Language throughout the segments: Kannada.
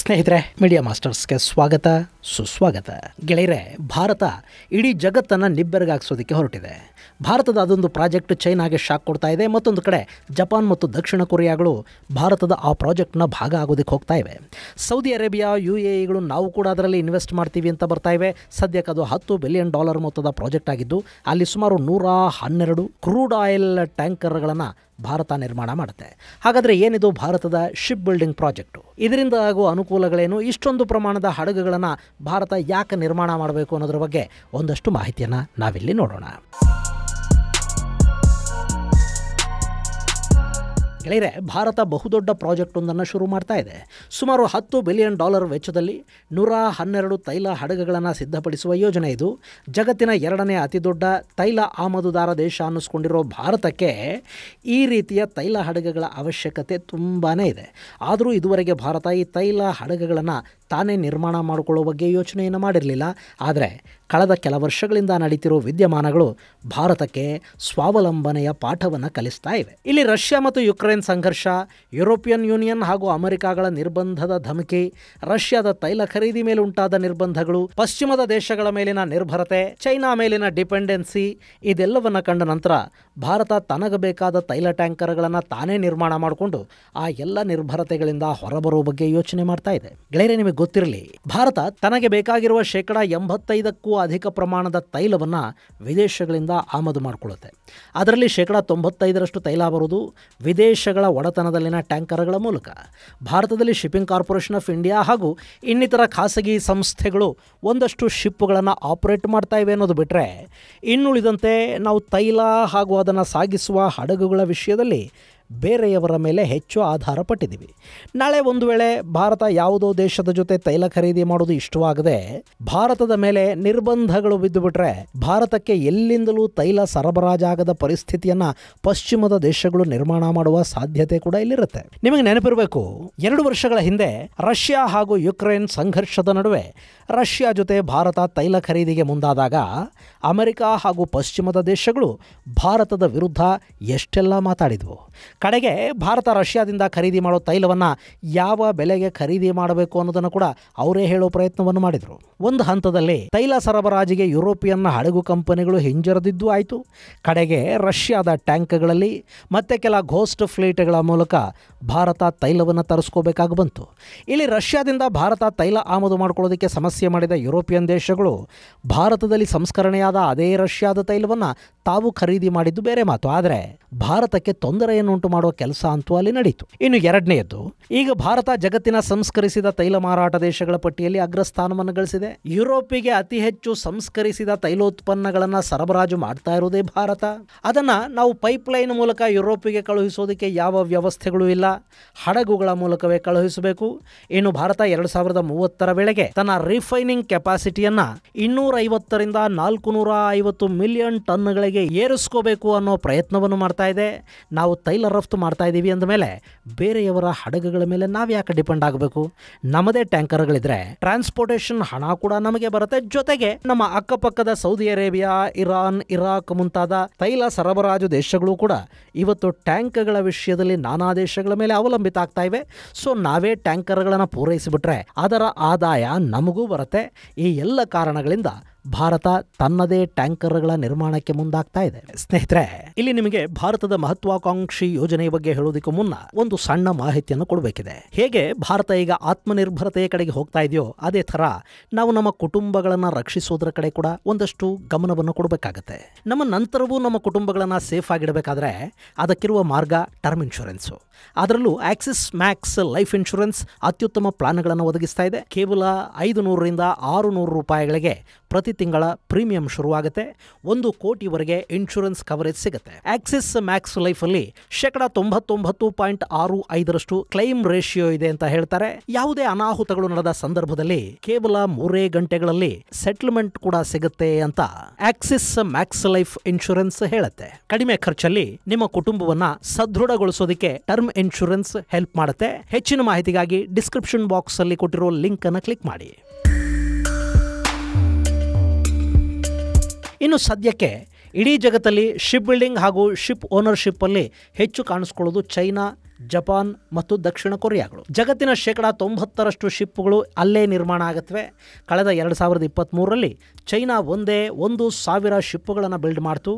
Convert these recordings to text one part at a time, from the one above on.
ಸ್ನೇಹಿತರೆ, ಮೀಡಿಯಾ ಮಾಸ್ಟರ್ಸ್ಗೆ ಸ್ವಾಗತ ಸುಸ್ವಾಗತ. ಗೆಳೆಯರೆ, ಭಾರತ ಇಡೀ ಜಗತ್ತನ್ನು ನಿಬ್ಬೆರಗಾಗಿಸೋದಕ್ಕೆ ಹೊರಟಿದೆ. ಭಾರತದ ಅದೊಂದು ಪ್ರಾಜೆಕ್ಟ್ ಚೈನಾಗೆ ಶಾಕ್ ಕೊಡ್ತಾ ಇದೆ. ಮತ್ತೊಂದು ಕಡೆ ಜಪಾನ್ ಮತ್ತು ದಕ್ಷಿಣ ಕೊರಿಯಾಗಳು ಭಾರತದ ಆ ಪ್ರಾಜೆಕ್ಟ್ನ ಭಾಗ ಆಗೋದಕ್ಕೆ ಹೋಗ್ತಾ ಇವೆ. ಸೌದಿ ಅರೇಬಿಯಾ, UAEಗಳು ನಾವು ಕೂಡ ಅದರಲ್ಲಿ ಇನ್ವೆಸ್ಟ್ ಮಾಡ್ತೀವಿ ಅಂತ ಬರ್ತಾ ಇವೆ. ಸದ್ಯಕ್ಕೆ ಅದು $10 ಬಿಲಿಯನ್ ಮೊತ್ತದ ಪ್ರಾಜೆಕ್ಟ್ ಆಗಿದ್ದು, ಅಲ್ಲಿ ಸುಮಾರು 112 ಕ್ರೂಡ್ ಆಯಿಲ್ ಟ್ಯಾಂಕರ್ಗಳನ್ನು ಭಾರತ ನಿರ್ಮಾಣ ಮಾಡುತ್ತೆ. ಹಾಗಾದರೆ ಏನಿದು ಭಾರತದ ಶಿಪ್ ಬಿಲ್ಡಿಂಗ್ ಪ್ರಾಜೆಕ್ಟು? ಇದರಿಂದ ಆಗುವ ಅನುಕೂಲಗಳೇನು? ಇಷ್ಟೊಂದು ಪ್ರಮಾಣದ ಹಡಗುಗಳನ್ನು ಭಾರತ ಯಾಕೆ ನಿರ್ಮಾಣ ಮಾಡಬೇಕು ಅನ್ನೋದ್ರ ಬಗ್ಗೆ ಒಂದಷ್ಟು ಮಾಹಿತಿಯನ್ನು ನಾವಿಲ್ಲಿ ನೋಡೋಣ. ಗೆಳೆಯರೆ, ಭಾರತ ಬಹುದೊಡ್ಡ ಪ್ರಾಜೆಕ್ಟ್ ಒಂದನ್ನು ಶುರು ಮಾಡ್ತಾ ಇದೆ. ಸುಮಾರು $10 ಬಿಲಿಯನ್ ವೆಚ್ಚದಲ್ಲಿ 112 ತೈಲ ಹಡಗುಗಳನ್ನು ಸಿದ್ಧಪಡಿಸುವ ಯೋಜನೆ ಇದು. ಜಗತ್ತಿನ 2ನೇ ಅತಿದೊಡ್ಡ ತೈಲ ಆಮದುದಾರ ದೇಶ ಅನ್ನಿಸ್ಕೊಂಡಿರೋ ಭಾರತಕ್ಕೆ ಈ ರೀತಿಯ ತೈಲ ಹಡಗುಗಳ ಅವಶ್ಯಕತೆ ತುಂಬಾ ಇದೆ. ಆದರೂ ಇದುವರೆಗೆ ಭಾರತ ಈ ತೈಲ ಹಡಗುಗಳನ್ನು ತಾನೇ ನಿರ್ಮಾಣ ಮಾಡಿಕೊಳ್ಳೋ ಬಗ್ಗೆ ಯೋಚನೆಯನ್ನು ಮಾಡಿರಲಿಲ್ಲ. ಆದರೆ ಕಳೆದ ಕೆಲ ವರ್ಷಗಳಿಂದ ನಡೀತಿರೋ ವಿದ್ಯಮಾನಗಳು ಭಾರತಕ್ಕೆ ಸ್ವಾವಲಂಬನೆಯ ಪಾಠವನ್ನು ಕಲಿಸ್ತಾ ಇವೆ. ಇಲ್ಲಿ ರಷ್ಯಾ ಮತ್ತು ಯುಕ್ರೇನ್ ಸಂಘರ್ಷ, ಯುರೋಪಿಯನ್ ಯೂನಿಯನ್ ಹಾಗೂ ಅಮೆರಿಕಾಗಳ ನಿರ್ಬಂಧದ ಧಮಕಿ, ರಷ್ಯಾದ ತೈಲ ಖರೀದಿ ಮೇಲೆ ಉಂಟಾದ ನಿರ್ಬಂಧಗಳು, ಪಶ್ಚಿಮದ ದೇಶಗಳ ಮೇಲಿನ ನಿರ್ಭರತೆ, ಚೈನಾ ಮೇಲಿನ ಡಿಪೆಂಡೆನ್ಸಿ, ಇದೆಲ್ಲವನ್ನ ಕಂಡ ನಂತರ ಭಾರತ ತನಗೆ ಬೇಕಾದ ತೈಲ ಟ್ಯಾಂಕರ್ಗಳನ್ನು ತಾನೇ ನಿರ್ಮಾಣ ಮಾಡಿಕೊಂಡು ಆ ಎಲ್ಲ ನಿರ್ಭರತೆಗಳಿಂದ ಹೊರಬರೋ ಬಗ್ಗೆ ಯೋಚನೆ ಮಾಡ್ತಾ ಇದೆ. ಗೆಳೆಯರೆ, ನಿಮಗೆ ಗೊತ್ತಿರಲಿ, ಭಾರತ ತನಗೆ ಬೇಕಾಗಿರುವ 85%ಕ್ಕೂ ಅಧಿಕ ಪ್ರಮಾಣದ ತೈಲವನ್ನು ವಿದೇಶಗಳಿಂದ ಆಮದು ಮಾಡಿಕೊಳ್ಳುತ್ತೆ. ಅದರಲ್ಲಿ 95% ತೈಲ ಬರುವುದು ವಿದೇಶಗಳ ಒಡೆತನದಲ್ಲಿನ ಟ್ಯಾಂಕರ್ಗಳ ಮೂಲಕ. ಭಾರತದಲ್ಲಿ ಶಿಪ್ಪಿಂಗ್ ಕಾರ್ಪೊರೇಷನ್ ಆಫ್ ಇಂಡಿಯಾ ಹಾಗೂ ಇನ್ನಿತರ ಖಾಸಗಿ ಸಂಸ್ಥೆಗಳು ಒಂದಷ್ಟು ಶಿಪ್ಗಳನ್ನು ಆಪರೇಟ್ ಮಾಡ್ತಾ ಇವೆ ಅನ್ನೋದು ಬಿಟ್ಟರೆ, ಇನ್ನುಳಿದಂತೆ ನಾವು ತೈಲ ಹಾಗೂ ಅದನ್ನು ಸಾಗಿಸುವ ಹಡಗುಗಳ ವಿಷಯದಲ್ಲಿ ಬೇರೆಯವರ ಮೇಲೆ ಹೆಚ್ಚು ಆಧಾರ ಪಟ್ಟಿದ್ದೀವಿ. ನಾಳೆ ಒಂದು ವೇಳೆ ಭಾರತ ಯಾವುದೋ ದೇಶದ ಜೊತೆ ತೈಲ ಖರೀದಿ ಮಾಡೋದು ಇಷ್ಟವಾಗದೆ ಭಾರತದ ಮೇಲೆ ನಿರ್ಬಂಧಗಳು ಬಿದ್ದುಬಿಟ್ರೆ, ಭಾರತಕ್ಕೆ ಎಲ್ಲಿಂದಲೂ ತೈಲ ಸರಬರಾಜಾಗದ ಪರಿಸ್ಥಿತಿಯನ್ನು ಪಶ್ಚಿಮದ ದೇಶಗಳು ನಿರ್ಮಾಣ ಮಾಡುವ ಸಾಧ್ಯತೆ ಕೂಡ ಇಲ್ಲಿರುತ್ತೆ. ನಿಮಗೆ ನೆನಪಿರಬೇಕು, 2 ವರ್ಷಗಳ ಹಿಂದೆ ರಷ್ಯಾ ಹಾಗೂ ಯುಕ್ರೇನ್ ಸಂಘರ್ಷದ ನಡುವೆ ರಷ್ಯಾ ಜೊತೆ ಭಾರತ ತೈಲ ಖರೀದಿಗೆ ಮುಂದಾದಾಗ ಅಮೆರಿಕ ಹಾಗೂ ಪಶ್ಚಿಮದ ದೇಶಗಳು ಭಾರತದ ವಿರುದ್ಧ ಎಷ್ಟೆಲ್ಲ ಮಾತಾಡಿದ್ವು. ಕಡೆಗೆ ಭಾರತ ರಷ್ಯಾದಿಂದ ಖರೀದಿ ಮಾಡೋ ತೈಲವನ್ನು ಯಾವ ಬೆಲೆಗೆ ಖರೀದಿ ಮಾಡಬೇಕು ಅನ್ನೋದನ್ನು ಕೂಡ ಅವರೇ ಹೇಳೋ ಪ್ರಯತ್ನವನ್ನು ಮಾಡಿದರು. ಒಂದು ಹಂತದಲ್ಲಿ ತೈಲ ಸರಬರಾಜಿಗೆ ಯುರೋಪಿಯನ್ ಹಡಗು ಕಂಪನಿಗಳು ಹಿಂಜರಿದಿದ್ದು ಆಯಿತು. ಕಡೆಗೆ ರಷ್ಯಾದ ಟ್ಯಾಂಕ್ಗಳಲ್ಲಿ ಮತ್ತೆ ಕೆಲ ಘೋಸ್ಟ್ ಫ್ಲೀಟ್ಗಳ ಮೂಲಕ ಭಾರತ ತೈಲವನ್ನು ತರಿಸ್ಕೋಬೇಕಾಗಿ ಬಂತು. ಇಲ್ಲಿ ರಷ್ಯಾದಿಂದ ಭಾರತ ತೈಲ ಆಮದು ಮಾಡ್ಕೊಳ್ಳೋದಕ್ಕೆ ಸಮಸ್ಯೆ ಮಾಡಿದ ಯುರೋಪಿಯನ್ ದೇಶಗಳು ಭಾರತದಲ್ಲಿ ಸಂಸ್ಕರಣೆಯಾದ ಅದೇ ರಷ್ಯಾದ ತೈಲವನ್ನು ತಾವು ಖರೀದಿ ಮಾಡಿದ್ದು ಬೇರೆ ಮಾತು. ಆದರೆ ಭಾರತಕ್ಕೆ ತೊಂದರೆಯನ್ನುಂಟು ಮಾಡುವ ಕೆಲಸ ಅಂತೂ ಅಲ್ಲಿ ನಡೀತು. ಇನ್ನು ಎರಡನೆಯದ್ದು, ಈಗ ಭಾರತ ಜಗತ್ತಿನ ಸಂಸ್ಕರಿಸಿದ ತೈಲ ಮಾರಾಟ ದೇಶಗಳ ಪಟ್ಟಿಯಲ್ಲಿ ಅಗ್ರಸ್ಥಾನವನ್ನು ಗಳಿಸಿದೆ. ಯುರೋಪಿಗೆ ಅತಿ ಹೆಚ್ಚು ಸಂಸ್ಕರಿಸಿದ ತೈಲೋತ್ಪನ್ನಗಳನ್ನು ಸರಬರಾಜು ಮಾಡ್ತಾ ಇರೋದೇ ಭಾರತ. ಅದನ್ನು ನಾವು ಪೈಪ್ಲೈನ್ ಮೂಲಕ ಯುರೋಪಿಗೆ ಕಳುಹಿಸೋದಕ್ಕೆ ಯಾವ ವ್ಯವಸ್ಥೆಗಳೂ ಇಲ್ಲ, ಹಡಗುಗಳ ಮೂಲಕವೇ ಕಳುಹಿಸಬೇಕು. ಇನ್ನು ಭಾರತ 2030 ವೇಳೆಗೆ ತನ್ನ ರಿಫೈನಿಂಗ್ ಕೆಪಾಸಿಟಿಯನ್ನು 250ರಿಂದ 450 ಮಿಲಿಯನ್ ಟನ್ಗಳಿಗೆ ಏರಿಸ್ಕೋಬೇಕು ಅನ್ನೋ ಪ್ರಯತ್ನವನ್ನು ಮಾಡ್ತಾ ಇದೆ. ನಾವು ತೈಲ ರಫ್ತು ಮಾಡ್ತಾ ಇದ್ದೀವಿ ಅಂದಮೇಲೆ ಬೇರೆಯವರ ಹಡಗುಗಳ ಮೇಲೆ ನಾವು ಯಾಕೆ ಡಿಪೆಂಡ್ ಆಗಬೇಕು? ನಮ್ಮದೇ ಟ್ಯಾಂಕರ್ಗಳಿದ್ರೆ ಟ್ರಾನ್ಸ್ಪೋರ್ಟೇಷನ್ ಹಣ ಕೂಡ ನಮಗೆ ಬರುತ್ತೆ. ಜೊತೆಗೆ ನಮ್ಮ ಅಕ್ಕಪಕ್ಕದ ಸೌದಿ ಅರೇಬಿಯಾ, ಇರಾನ್, ಇರಾಕ್ ಮುಂತಾದ ತೈಲ ಸರಬರಾಜು ದೇಶಗಳು ಕೂಡ ಇವತ್ತು ಟ್ಯಾಂಕ್ಗಳ ವಿಷಯದಲ್ಲಿ ನಾನಾ ದೇಶಗಳ ಮೇಲೆ ಅವಲಂಬಿತ ಆಗ್ತಾ ಇವೆ. ಸೊ ನಾವೇ ಟ್ಯಾಂಕರ್ಗಳನ್ನು ಪೂರೈಸಿಬಿಟ್ರೆ ಅದರ ಆದಾಯ ನಮಗೂ ಬರುತ್ತೆ. ಈ ಎಲ್ಲ ಕಾರಣಗಳಿಂದ ಭಾರತ ತನ್ನದೇ ಟ್ಯಾಂಕರ್ಗಳ ನಿರ್ಮಾಣಕ್ಕೆ ಮುಂದಾಗ್ತಾ ಇದೆ. ಸ್ನೇಹಿತರೆ, ಇಲ್ಲಿ ನಿಮಗೆ ಭಾರತದ ಮಹತ್ವಾಕಾಂಕ್ಷಿ ಯೋಜನೆಯ ಬಗ್ಗೆ ಹೇಳೋದಕ್ಕೂ ಮುನ್ನ ಒಂದು ಸಣ್ಣ ಮಾಹಿತಿಯನ್ನು ಕೊಡಬೇಕಿದೆ. ಹೇಗೆ ಭಾರತ ಈಗ ಆತ್ಮನಿರ್ಭರತೆಯ ಕಡೆಗೆ ಹೋಗ್ತಾ ಇದೆಯೋ ಅದೇ ಥರ ನಾವು ನಮ್ಮ ಕುಟುಂಬಗಳನ್ನು ರಕ್ಷಿಸೋದ್ರ ಕಡೆ ಕೂಡ ಒಂದಷ್ಟು ಗಮನವನ್ನು ಕೊಡಬೇಕಾಗತ್ತೆ. ನಮ್ಮ ನಂತರವೂ ನಮ್ಮ ಕುಟುಂಬಗಳನ್ನು ಸೇಫ್ ಆಗಿಡಬೇಕಾದ್ರೆ ಅದಕ್ಕಿರುವ ಮಾರ್ಗ ಟರ್ಮ್ ಇನ್ಶೂರೆನ್ಸು. ಅದರಲ್ಲೂ ಆಕ್ಸಿಸ್ ಮ್ಯಾಕ್ಸ್ ಲೈಫ್ ಇನ್ಶೂರೆನ್ಸ್ ಅತ್ಯುತ್ತಮ ಪ್ಲಾನ್ಗಳನ್ನು ಒದಗಿಸ್ತಾ ಇದೆ. ಕೇವಲ 500ರಿಂದ 600 ರೂಪಾಯಿಗಳಿಗೆ ಪ್ರತಿ ತಿಂಗಳ ಪ್ರೀಮಿಯಂ ಶುರುವಾಗುತ್ತೆ. 1 ಕೋಟಿವರೆಗೆ ಇನ್ಶೂರೆನ್ಸ್ ಕವರೇಜ್ ಸಿಗುತ್ತೆ. ಆಕ್ಸಿಸ್ ಮ್ಯಾಕ್ಸ್ ಲೈಫಲ್ಲಿ 99.65% ಕ್ಲೈಮ್ ರೇಷಿಯೋ ಇದೆ ಅಂತ ಹೇಳ್ತಾರೆ. ಯಾವುದೇ ಅನಾಹುತಗಳು ನಡೆದ ಸಂದರ್ಭದಲ್ಲಿ ಕೇವಲ 3 ಗಂಟೆಗಳಲ್ಲಿ ಸೆಟಲ್ಮೆಂಟ್ ಕೂಡ ಸಿಗುತ್ತೆ ಅಂತ ಆಕ್ಸಿಸ್ ಮ್ಯಾಕ್ಸ್ ಲೈಫ್ ಇನ್ಶೂರೆನ್ಸ್ ಹೇಳುತ್ತೆ. ಕಡಿಮೆ ಖರ್ಚಲ್ಲಿ ನಿಮ್ಮ ಕುಟುಂಬವನ್ನ ಸದೃಢಗೊಳಿಸೋದಕ್ಕೆ ಟರ್ಮ್ ಇನ್ಶೂರೆನ್ಸ್ ಹೆಲ್ಪ್ ಮಾಡುತ್ತೆ. ಹೆಚ್ಚಿನ ಮಾಹಿತಿಗಾಗಿ ಡಿಸ್ಕ್ರಿಪ್ಷನ್ ಬಾಕ್ಸ್ ಅಲ್ಲಿ ಕೊಟ್ಟಿರೋ ಲಿಂಕ್ ಅನ್ನು ಕ್ಲಿಕ್ ಮಾಡಿ. ಇನ್ನು ಸದ್ಯಕ್ಕೆ ಇಡೀ ಜಗತ್ತಲ್ಲಿ ಶಿಪ್ ಬಿಲ್ಡಿಂಗ್ ಹಾಗೂ ಶಿಪ್ ಓನರ್ಶಿಪ್ಪಲ್ಲಿ ಹೆಚ್ಚು ಕಾಣಿಸ್ಕೊಳ್ಳೋದು ಚೈನಾ, ಜಪಾನ್ ಮತ್ತು ದಕ್ಷಿಣ ಕೊರಿಯಾಗಳು. ಜಗತ್ತಿನ 90% ಶಿಪ್ಗಳು ಅಲ್ಲೇ ನಿರ್ಮಾಣ ಆಗುತ್ತವೆ. ಕಳೆದ 2023ರಲ್ಲಿ ಚೈನಾ ಒಂದೇ 1,000 ಶಿಪ್ಗಳನ್ನು ಬಿಲ್ಡ್ ಮಾಡ್ತು.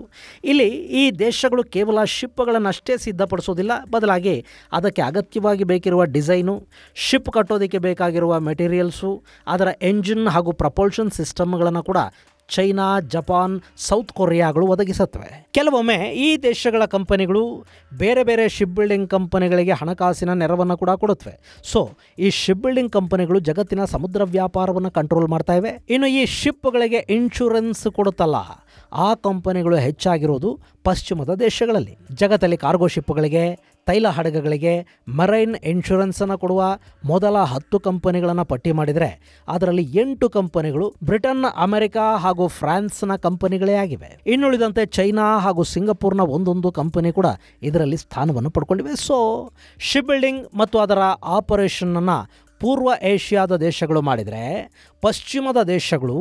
ಇಲ್ಲಿ ಈ ದೇಶಗಳು ಕೇವಲ ಶಿಪ್ಗಳನ್ನಷ್ಟೇ ಸಿದ್ಧಪಡಿಸೋದಿಲ್ಲ, ಬದಲಾಗಿ ಅದಕ್ಕೆ ಅಗತ್ಯವಾಗಿ ಬೇಕಿರುವ ಡಿಸೈನು, ಶಿಪ್ ಕಟ್ಟೋದಕ್ಕೆ ಬೇಕಾಗಿರುವ ಮೆಟೀರಿಯಲ್ಸು, ಅದರ ಎಂಜಿನ್ ಹಾಗೂ ಪ್ರಪೋಲ್ಷನ್ ಸಿಸ್ಟಮ್ಗಳನ್ನು ಕೂಡ ಚೈನಾ, ಜಪಾನ್, ಸೌತ್ ಕೊರಿಯಾಗಳು ಒದಗಿಸುತ್ತವೆ. ಕೆಲವೊಮ್ಮೆ ಈ ದೇಶಗಳ ಕಂಪನಿಗಳು ಬೇರೆ ಬೇರೆ ಶಿಪ್ ಬಿಲ್ಡಿಂಗ್ ಕಂಪನಿಗಳಿಗೆ ಹಣಕಾಸಿನ ನೆರವನ್ನು ಕೂಡ ಕೊಡುತ್ತವೆ. ಸೊ ಈ ಶಿಪ್ ಬಿಲ್ಡಿಂಗ್ ಕಂಪನಿಗಳು ಜಗತ್ತಿನ ಸಮುದ್ರ ವ್ಯಾಪಾರವನ್ನು ಕಂಟ್ರೋಲ್ ಮಾಡ್ತಾ ಇವೆ. ಇನ್ನು ಈ ಶಿಪ್ಗಳಿಗೆ ಇನ್ಶೂರೆನ್ಸ್ ಕೊಡುತ್ತಲ್ಲ, ಆ ಕಂಪನಿಗಳು ಹೆಚ್ಚಾಗಿರೋದು ಪಶ್ಚಿಮದ ದೇಶಗಳಲ್ಲಿ. ಜಗತ್ತಲ್ಲಿ ಕಾರ್ಗೋ ಶಿಪ್ಗಳಿಗೆ, ತೈಲ ಹಡಗುಗಳಿಗೆ ಮರೈನ್ ಇನ್ಶೂರೆನ್ಸನ್ನು ಕೊಡುವ ಮೊದಲ 10 ಕಂಪನಿಗಳನ್ನು ಪಟ್ಟಿ ಮಾಡಿದರೆ ಅದರಲ್ಲಿ 8 ಕಂಪನಿಗಳು ಬ್ರಿಟನ್, ಅಮೆರಿಕ ಹಾಗೂ ಫ್ರಾನ್ಸ್ನ ಕಂಪನಿಗಳೇ ಆಗಿವೆ. ಇನ್ನುಳಿದಂತೆ ಚೈನಾ ಹಾಗೂ ಸಿಂಗಪೂರ್ನ ಒಂದೊಂದು ಕಂಪನಿ ಕೂಡ ಇದರಲ್ಲಿ ಸ್ಥಾನವನ್ನು ಪಡ್ಕೊಂಡಿವೆ. ಸೊ ಶಿಪ್ ಬಿಲ್ಡಿಂಗ್ ಮತ್ತು ಅದರ ಆಪರೇಷನ್ನನ್ನು ಪೂರ್ವ ಏಷ್ಯಾದ ದೇಶಗಳು ಮಾಡಿದರೆ, ಪಶ್ಚಿಮದ ದೇಶಗಳು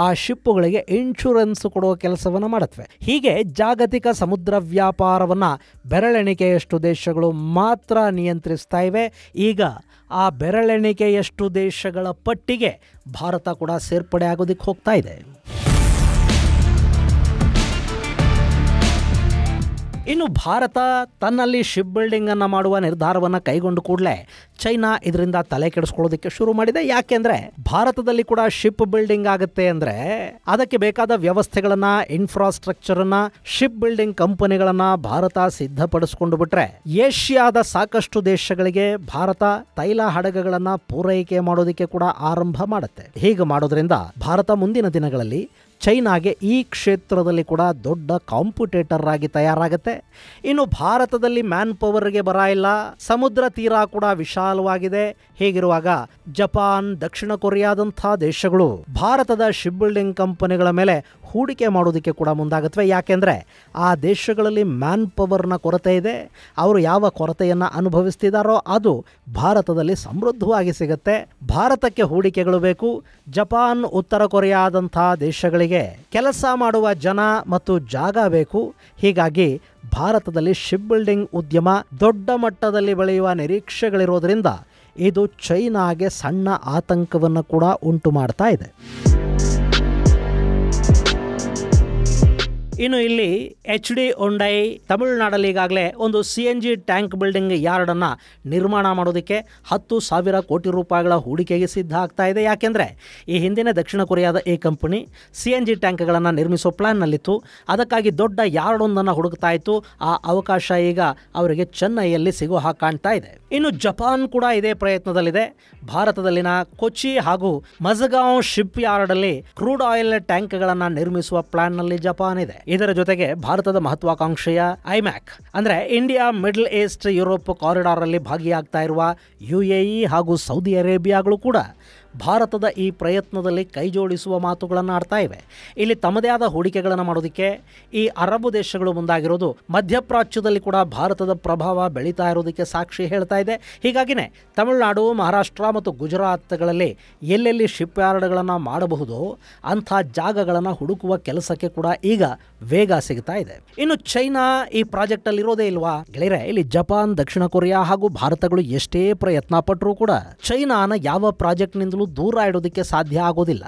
ಆ ಶಿಪ್ಪುಗಳಿಗೆ ಇನ್ಶೂರೆನ್ಸ್ ಕೊಡುವ ಕೆಲಸವನ್ನು ಮಾಡುತ್ತವೆ. ಹೀಗೆ ಜಾಗತಿಕ ಸಮುದ್ರ ವ್ಯಾಪಾರವನ್ನು ಬೆರಳೆಣಿಕೆಯಷ್ಟು ದೇಶಗಳು ಮಾತ್ರ ನಿಯಂತ್ರಿಸ್ತಾ ಇವೆ. ಈಗ ಆ ಬೆರಳೆಣಿಕೆಯಷ್ಟು ದೇಶಗಳ ಪಟ್ಟಿಗೆ ಭಾರತ ಕೂಡ ಸೇರ್ಪಡೆ ಆಗೋದಕ್ಕೆ ಹೋಗ್ತಾ ಇದೆ. ಇನ್ನು ಭಾರತ ತನ್ನಲ್ಲಿ ಶಿಪ್ ಬಿಲ್ಡಿಂಗನ್ನು ಮಾಡುವ ನಿರ್ಧಾರವನ್ನು ಕೈಗೊಂಡು ಕೂಡಲೇ ಚೈನಾ ಇದರಿಂದ ತಲೆ ಕೆಡಿಸ್ಕೊಳ್ಳೋದಕ್ಕೆ ಶುರು ಮಾಡಿದೆ. ಯಾಕೆಂದರೆ ಭಾರತದಲ್ಲಿ ಕೂಡ ಶಿಪ್ ಬಿಲ್ಡಿಂಗ್ ಆಗುತ್ತೆ ಅಂದರೆ ಅದಕ್ಕೆ ಬೇಕಾದ ವ್ಯವಸ್ಥೆಗಳನ್ನು, ಇನ್ಫ್ರಾಸ್ಟ್ರಕ್ಚರನ್ನು, ಶಿಪ್ ಬಿಲ್ಡಿಂಗ್ ಕಂಪನಿಗಳನ್ನು ಭಾರತ ಸಿದ್ಧಪಡಿಸ್ಕೊಂಡು ಬಿಟ್ರೆ ಏಷ್ಯಾದ ಸಾಕಷ್ಟು ದೇಶಗಳಿಗೆ ಭಾರತ ತೈಲ ಹಡಗುಗಳನ್ನು ಪೂರೈಕೆ ಮಾಡೋದಕ್ಕೆ ಕೂಡ ಆರಂಭ ಮಾಡುತ್ತೆ. ಹೀಗೆ ಮಾಡೋದ್ರಿಂದ ಭಾರತ ಮುಂದಿನ ದಿನಗಳಲ್ಲಿ ಚೈನಾಗೆ ಈ ಕ್ಷೇತ್ರದಲ್ಲಿ ಕೂಡ ದೊಡ್ಡ ಕಾಂಪಿಟೇಟರ್ ಆಗಿ ತಯಾರಾಗುತ್ತೆ. ಇನ್ನು ಭಾರತದಲ್ಲಿ ಮ್ಯಾನ್ ಪವರ್ಗೆ ಬರ ಇಲ್ಲ, ಸಮುದ್ರ ತೀರ ಕೂಡ ವಿಶಾಲವಾಗಿದೆ. ಹೀಗಿರುವಾಗ ಜಪಾನ್, ದಕ್ಷಿಣ ಕೊರಿಯಾದಂಥ ದೇಶಗಳು ಭಾರತದ ಶಿಪ್ ಬಿಲ್ಡಿಂಗ್ ಕಂಪನಿಗಳ ಮೇಲೆ ಹೂಡಿಕೆ ಮಾಡೋದಕ್ಕೆ ಕೂಡ ಮುಂದಾಗುತ್ತವೆ. ಯಾಕೆಂದರೆ ಆ ದೇಶಗಳಲ್ಲಿ ಮ್ಯಾನ್ ಪವರ್ನ ಕೊರತೆ ಇದೆ. ಅವರು ಯಾವ ಕೊರತೆಯನ್ನು ಅನುಭವಿಸ್ತಿದ್ದಾರೋ ಅದು ಭಾರತದಲ್ಲಿ ಸಮೃದ್ಧವಾಗಿ ಸಿಗುತ್ತೆ. ಭಾರತಕ್ಕೆ ಹೂಡಿಕೆಗಳು ಬೇಕು. ಜಪಾನ್, ಉತ್ತರ ಕೊರಿಯಾದಂಥ ದೇಶಗಳಿಗೆ ಕೆಲಸ ಮಾಡುವ ಜನ ಮತ್ತು ಜಾಗ ಬೇಕು. ಹೀಗಾಗಿ ಭಾರತದಲ್ಲಿ ಶಿಪ್ ಬಿಲ್ಡಿಂಗ್ ಉದ್ಯಮ ದೊಡ್ಡ ಮಟ್ಟದಲ್ಲಿ ಬೆಳೆಯುವ ನಿರೀಕ್ಷೆಗಳಿರೋದ್ರಿಂದ ಇದು ಚೈನಾಗೆ ಸಣ್ಣ ಆತಂಕವನ್ನು ಕೂಡ ಉಂಟು ಮಾಡ್ತಾ ಇದೆ. ಇನ್ನು ಇಲ್ಲಿ HD ಹೊಂಡೈ ತಮಿಳುನಾಡಲ್ಲಿ ಈಗಾಗಲೇ ಒಂದು CNG ಟ್ಯಾಂಕ್ ಬಿಲ್ಡಿಂಗ್ ಯಾರ್ಡನ್ನು ನಿರ್ಮಾಣ ಮಾಡೋದಕ್ಕೆ 10,000 ಕೋಟಿ ರೂಪಾಯಿಗಳ ಹೂಡಿಕೆಗೆ ಸಿದ್ಧ ಆಗ್ತಾ ಇದೆ. ಯಾಕೆಂದರೆ ಈ ಹಿಂದಿನ ದಕ್ಷಿಣ ಕೊರಿಯಾದ ಈ ಕಂಪನಿ CNG ಟ್ಯಾಂಕ್ಗಳನ್ನು ನಿರ್ಮಿಸೋ ಪ್ಲಾನ್ನಲ್ಲಿತ್ತು. ಅದಕ್ಕಾಗಿ ದೊಡ್ಡ ಯಾರ್ಡೊಂದನ್ನು ಹುಡುಕ್ತಾ ಇತ್ತು. ಆ ಅವಕಾಶ ಈಗ ಅವರಿಗೆ ಚೆನ್ನೈಯಲ್ಲಿ ಸಿಗೋ ಹಾಗೆ ಕಾಣ್ತಾ ಇದೆ. ಇನ್ನು ಜಪಾನ್ ಕೂಡ ಇದೇ ಪ್ರಯತ್ನದಲ್ಲಿದೆ. ಭಾರತದಲ್ಲಿನ ಕೊಚ್ಚಿ ಹಾಗೂ ಮಜಗಾಂವ್ ಶಿಪ್ ಯಾರ್ಡಲ್ಲಿ ಕ್ರೂಡ್ ಆಯಿಲ್ ಟ್ಯಾಂಕ್ಗಳನ್ನು ನಿರ್ಮಿಸುವ ಪ್ಲಾನ್ನಲ್ಲಿ ಜಪಾನ್ ಇದೆ. ಇದರ ಜೊತೆಗೆ ಭಾರತದ ಮಹತ್ವಾಕಾಂಕ್ಷೆಯ ಐಮ್ಯಾಕ್ ಅಂದರೆ India middle East Europe corridor ಅಲ್ಲಿ ಭಾಗಿಯಾಗ್ತಾ ಇರುವ UAE ಹಾಗೂ ಸೌದಿ ಅರೇಬಿಯಾಗಳು ಕೂಡ ಭಾರತದ ಈ ಪ್ರಯತ್ನದಲ್ಲಿ ಕೈ ಜೋಡಿಸುವ ಮಾತುಗಳನ್ನು ಆಡ್ತಾ ಇವೆ. ಇಲ್ಲಿ ತಮ್ಮದೇ ಆದ ಹೂಡಿಕೆಗಳನ್ನು ಮಾಡೋದಕ್ಕೆ ಈ ಅರಬ್ ದೇಶಗಳು ಮುಂದಾಗಿರೋದು ಮಧ್ಯಪ್ರಾಚ್ಯದಲ್ಲಿ ಕೂಡ ಭಾರತದ ಪ್ರಭಾವ ಬೆಳೀತಾ ಇರೋದಕ್ಕೆ ಸಾಕ್ಷಿ ಹೇಳ್ತಾ ಇದೆ. ಹೀಗಾಗಿನೇ ತಮಿಳುನಾಡು, ಮಹಾರಾಷ್ಟ್ರ ಮತ್ತು ಗುಜರಾತ್ಗಳಲ್ಲಿ ಎಲ್ಲೆಲ್ಲಿ ಶಿಪ್ ಯಾರ್ಡ್ಗಳನ್ನು ಮಾಡಬಹುದೋ ಅಂಥ ಜಾಗಗಳನ್ನು ಹುಡುಕುವ ಕೆಲಸಕ್ಕೆ ಕೂಡ ಈಗ ವೇಗ ಸಿಗ್ತಾ ಇದೆ. ಇನ್ನು ಚೈನಾ ಈ ಪ್ರಾಜೆಕ್ಟಲ್ಲಿ ಇರೋದೇ ಇಲ್ವಾ ಗೆಳೆಯರೆ? ಇಲ್ಲಿ ಜಪಾನ್, ದಕ್ಷಿಣ ಕೊರಿಯಾ ಹಾಗೂ ಭಾರತಗಳು ಎಷ್ಟೇ ಪ್ರಯತ್ನ ಪಟ್ಟರೂ ಕೂಡ ಚೈನಾನ ಯಾವ ಪ್ರಾಜೆಕ್ಟ್ನಿಂದಲೂ ದೂರ ಇಡೋದಕ್ಕೆ ಸಾಧ್ಯ ಆಗೋದಿಲ್ಲ.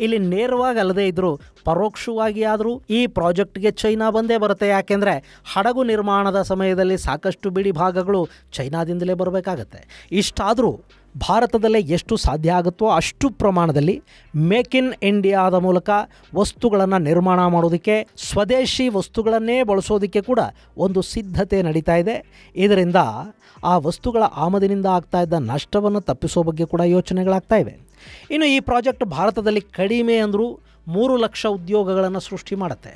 ಇಲ್ಲಿ ನೇರವಾಗಿ ಅಲ್ಲದೆ ಇದ್ರೂ ಪರೋಕ್ಷವಾಗಿ ಆದರೂ ಈ ಪ್ರಾಜೆಕ್ಟ್ಗೆ ಚೈನಾ ಬಂದೇ ಬರುತ್ತೆ. ಯಾಕೆಂದರೆ ಹಡಗು ನಿರ್ಮಾಣದ ಸಮಯದಲ್ಲಿ ಸಾಕಷ್ಟು ಬಿಡಿ ಭಾಗಗಳು ಚೈನಾದಿಂದಲೇ ಬರಬೇಕಾಗತ್ತೆ. ಇಷ್ಟಾದರೂ ಭಾರತದಲ್ಲೇ ಎಷ್ಟು ಸಾಧ್ಯ ಆಗುತ್ತೋ ಅಷ್ಟು ಪ್ರಮಾಣದಲ್ಲಿ ಮೇಕ್ ಇನ್ ಇಂಡಿಯಾದ ಮೂಲಕ ವಸ್ತುಗಳನ್ನು ನಿರ್ಮಾಣ ಮಾಡೋದಕ್ಕೆ, ಸ್ವದೇಶಿ ವಸ್ತುಗಳನ್ನೇ ಬಳಸೋದಕ್ಕೆ ಕೂಡ ಒಂದು ಸಿದ್ಧತೆ ನಡೀತಾ ಇದೆ. ಇದರಿಂದ ಆ ವಸ್ತುಗಳ ಆಮದಿನಿಂದ ಆಗ್ತಾ ಇದ್ದ ನಷ್ಟವನ್ನು ತಪ್ಪಿಸೋ ಬಗ್ಗೆ ಕೂಡ ಯೋಚನೆಗಳಾಗ್ತಾ ಇವೆ. ಇನ್ನು ಈ ಪ್ರಾಜೆಕ್ಟ್ ಭಾರತದಲ್ಲಿ ಕಡಿಮೆ ಅಂದರೂ 3 ಲಕ್ಷ ಉದ್ಯೋಗಗಳನ್ನು ಸೃಷ್ಟಿ ಮಾಡುತ್ತೆ.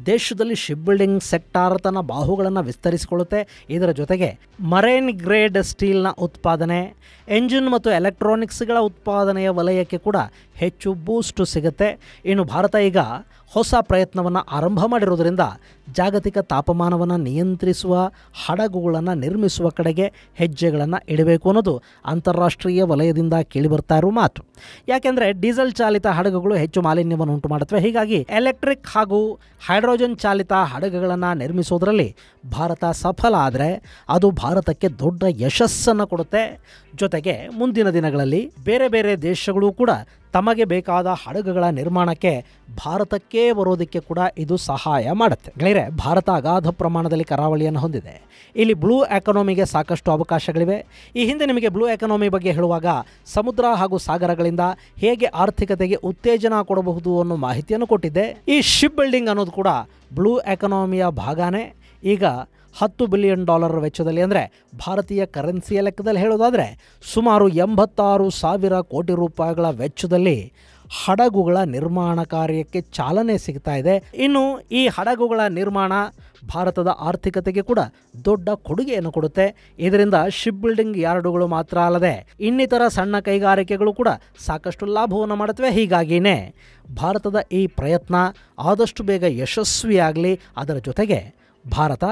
ದೇಶದಲ್ಲಿ ಶಿಪ್ ಬಿಲ್ಡಿಂಗ್ ಸೆಕ್ಟಾರ್ ತನ್ನ ಬಾಹುಗಳನ್ನು ವಿಸ್ತರಿಸಿಕೊಳ್ಳುತ್ತೆ. ಇದರ ಜೊತೆಗೆ ಮರೈನ್ ಗ್ರೇಡ್ ಸ್ಟೀಲ್ನ ಉತ್ಪಾದನೆ, ಎಂಜಿನ್ ಮತ್ತು ಎಲೆಕ್ಟ್ರಾನಿಕ್ಸ್ಗಳ ಉತ್ಪಾದನೆಯ ವಲಯಕ್ಕೆ ಕೂಡ ಹೆಚ್ಚು ಬೂಸ್ಟ್ ಸಿಗುತ್ತೆ. ಇನ್ನು ಭಾರತ ಈಗ ಹೊಸ ಪ್ರಯತ್ನವನ್ನು ಆರಂಭ ಮಾಡಿರೋದರಿಂದ ಜಾಗತಿಕ ತಾಪಮಾನವನ್ನು ನಿಯಂತ್ರಿಸುವ ಹಡಗುಗಳನ್ನು ನಿರ್ಮಿಸುವ ಕಡೆಗೆ ಹೆಜ್ಜೆಗಳನ್ನು ಇಡಬೇಕು ಅನ್ನೋದು ಅಂತಾರಾಷ್ಟ್ರೀಯ ವಲಯದಿಂದ ಕೇಳಿಬರ್ತಾ ಇರೋ ಮಾತು. ಯಾಕೆಂದರೆ ಡೀಸೆಲ್ ಚಾಲಿತ ಹಡಗುಗಳು ಹೆಚ್ಚು ಮಾಲಿನ್ಯವನ್ನು ಉಂಟು ಮಾಡುತ್ತವೆ. ಹೀಗಾಗಿ ಎಲೆಕ್ಟ್ರಿಕ್ ಹಾಗೂ ಹೈಡ್ರೋಜನ್ ಚಾಲಿತ ಹಡಗುಗಳನ್ನು ನಿರ್ಮಿಸೋದರಲ್ಲಿ ಭಾರತ ಸಫಲ ಆದರೆ ಅದು ಭಾರತಕ್ಕೆ ದೊಡ್ಡ ಯಶಸ್ಸನ್ನು ಕೊಡುತ್ತೆ. ಜೊತೆಗೆ ಮುಂದಿನ ದಿನಗಳಲ್ಲಿ ಬೇರೆ ಬೇರೆ ದೇಶಗಳು ಕೂಡ ತಮಗೆ ಬೇಕಾದ ಹಡಗುಗಳ ನಿರ್ಮಾಣಕ್ಕೆ ಭಾರತಕ್ಕೆ ಬರೋದಕ್ಕೆ ಕೂಡ ಇದು ಸಹಾಯ ಮಾಡುತ್ತೆ. ಗೆಳೆಯರೆ, ಭಾರತ ಅಗಾಧ ಪ್ರಮಾಣದಲ್ಲಿ ಕರಾವಳಿಯನ್ನು ಹೊಂದಿದೆ. ಇಲ್ಲಿ ಬ್ಲೂ ಎಕಾನಮಿಗೆ ಸಾಕಷ್ಟು ಅವಕಾಶಗಳಿವೆ. ಈ ಹಿಂದೆ ನಿಮಗೆ ಬ್ಲೂ ಎಕಾನಮಿ ಬಗ್ಗೆ ಹೇಳುವಾಗ ಸಮುದ್ರ ಹಾಗೂ ಸಾಗರಗಳಿಂದ ಹೇಗೆ ಆರ್ಥಿಕತೆಗೆ ಉತ್ತೇಜನ ಕೊಡಬಹುದು ಅನ್ನೋ ಮಾಹಿತಿಯನ್ನು ಕೊಟ್ಟಿದ್ದೆ. ಈ ಶಿಪ್ ಬಿಲ್ಡಿಂಗ್ ಅನ್ನೋದು ಕೂಡ ಬ್ಲೂ ಎಕಾನಮಿಯ ಭಾಗನೇ. ಈಗ $10 ಬಿಲಿಯನ್ ವೆಚ್ಚದಲ್ಲಿ, ಅಂದರೆ ಭಾರತೀಯ ಕರೆನ್ಸಿಯ ಲೆಕ್ಕದಲ್ಲಿ ಹೇಳೋದಾದರೆ ಸುಮಾರು 86,000 ಕೋಟಿ ರೂಪಾಯಿಗಳ ವೆಚ್ಚದಲ್ಲಿ ಹಡಗುಗಳ ನಿರ್ಮಾಣ ಕಾರ್ಯಕ್ಕೆ ಚಾಲನೆ ಸಿಗ್ತಾ ಇದೆ. ಇನ್ನು ಈ ಹಡಗುಗಳ ನಿರ್ಮಾಣ ಭಾರತದ ಆರ್ಥಿಕತೆಗೆ ಕೂಡ ದೊಡ್ಡ ಕೊಡುಗೆಯನ್ನು ಕೊಡುತ್ತೆ. ಇದರಿಂದ ಶಿಪ್ ಬಿಲ್ಡಿಂಗ್ ಯಾರ್ಡುಗಳು ಮಾತ್ರ ಅಲ್ಲದೆ ಇನ್ನಿತರ ಸಣ್ಣ ಕೈಗಾರಿಕೆಗಳು ಕೂಡ ಸಾಕಷ್ಟು ಲಾಭವನ್ನು ಮಾಡುತ್ತವೆ. ಹೀಗಾಗಿಯೇ ಭಾರತದ ಈ ಪ್ರಯತ್ನ ಆದಷ್ಟು ಬೇಗ ಯಶಸ್ವಿಯಾಗಲಿ. ಅದರ ಜೊತೆಗೆ ಭಾರತ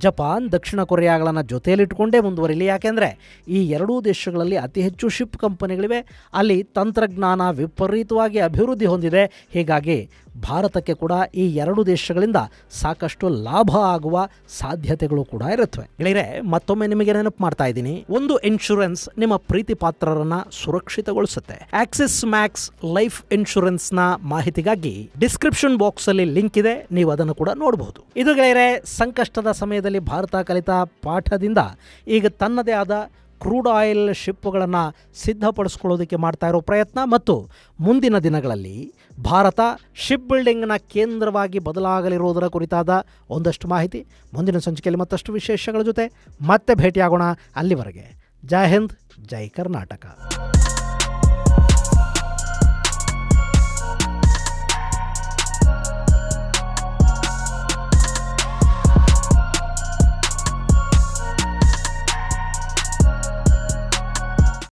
ಜಪಾನ್ ದಕ್ಷಿಣ ಕೊರಿಯಾಗಳನ್ನು ಜೊತೆಯಲ್ಲಿಟ್ಟುಕೊಂಡೇ ಮುಂದುವರಿಲಿ. ಯಾಕೆಂದರೆ ಈ ಎರಡೂ ದೇಶಗಳಲ್ಲಿ ಅತಿ ಹೆಚ್ಚು ಶಿಪ್ ಕಂಪನಿಗಳಿವೆ. ಅಲ್ಲಿ ತಂತ್ರಜ್ಞಾನ ವಿಪರೀತವಾಗಿ ಅಭಿವೃದ್ಧಿ ಹೊಂದಿದೆ. ಹೀಗಾಗಿ ಭಾರತಕ್ಕೆ ಕೂಡ ಈ ಎರಡು ದೇಶಗಳಿಂದ ಸಾಕಷ್ಟು ಲಾಭ ಆಗುವ ಸಾಧ್ಯತೆಗಳು ಕೂಡ ಇರುತ್ತವೆ. ಗೆಳೆಯರೆ, ಮತ್ತೊಮ್ಮೆ ನಿಮಗೆ ನೆನಪು ಮಾಡ್ತಾ ಇದ್ದೀನಿ, ಒಂದು ಇನ್ಶೂರೆನ್ಸ್ ನಿಮ್ಮ ಪ್ರೀತಿ ಪಾತ್ರರನ್ನ ಸುರಕ್ಷಿತಗೊಳಿಸುತ್ತೆ. ಆಕ್ಸಿಸ್ ಮ್ಯಾಕ್ಸ್ ಲೈಫ್ ಇನ್ಶೂರೆನ್ಸ್ನ ಮಾಹಿತಿಗಾಗಿ ಡಿಸ್ಕ್ರಿಪ್ಷನ್ ಬಾಕ್ಸ್ ಅಲ್ಲಿ ಲಿಂಕ್ ಇದೆ, ನೀವು ಅದನ್ನು ಕೂಡ ನೋಡಬಹುದು. ಇದು ಗೆಳೆಯರೆ, ಸಂಕಷ್ಟದ ಸಮಯದಲ್ಲಿ ಭಾರತ ಕಲಿತ ಪಾಠದಿಂದ ಈಗ ತನ್ನದೇ ಆದ ಕ್ರೂಡ್ ಆಯಿಲ್ ಶಿಪ್ಗಳನ್ನು ಸಿದ್ಧಪಡಿಸ್ಕೊಳ್ಳೋದಕ್ಕೆ ಮಾಡ್ತಾ ಇರೋ ಪ್ರಯತ್ನ ಮತ್ತು ಮುಂದಿನ ದಿನಗಳಲ್ಲಿ ಭಾರತ ಶಿಪ್ ಬಿಲ್ಡಿಂಗ್ನ ಕೇಂದ್ರವಾಗಿ ಬದಲಾಗಲಿರುವುದರ ಕುರಿತಾದ ಒಂದಷ್ಟು ಮಾಹಿತಿ ಮುಂದಿನ ಸಂಚಿಕೆಯಲ್ಲಿ ಮತ್ತಷ್ಟು ವಿಶೇಷಗಳ ಜೊತೆ ಮತ್ತೆ ಭೇಟಿಯಾಗೋಣ. ಅಲ್ಲಿವರೆಗೆ ಜೈ ಹಿಂದ್, ಜೈ ಕರ್ನಾಟಕ.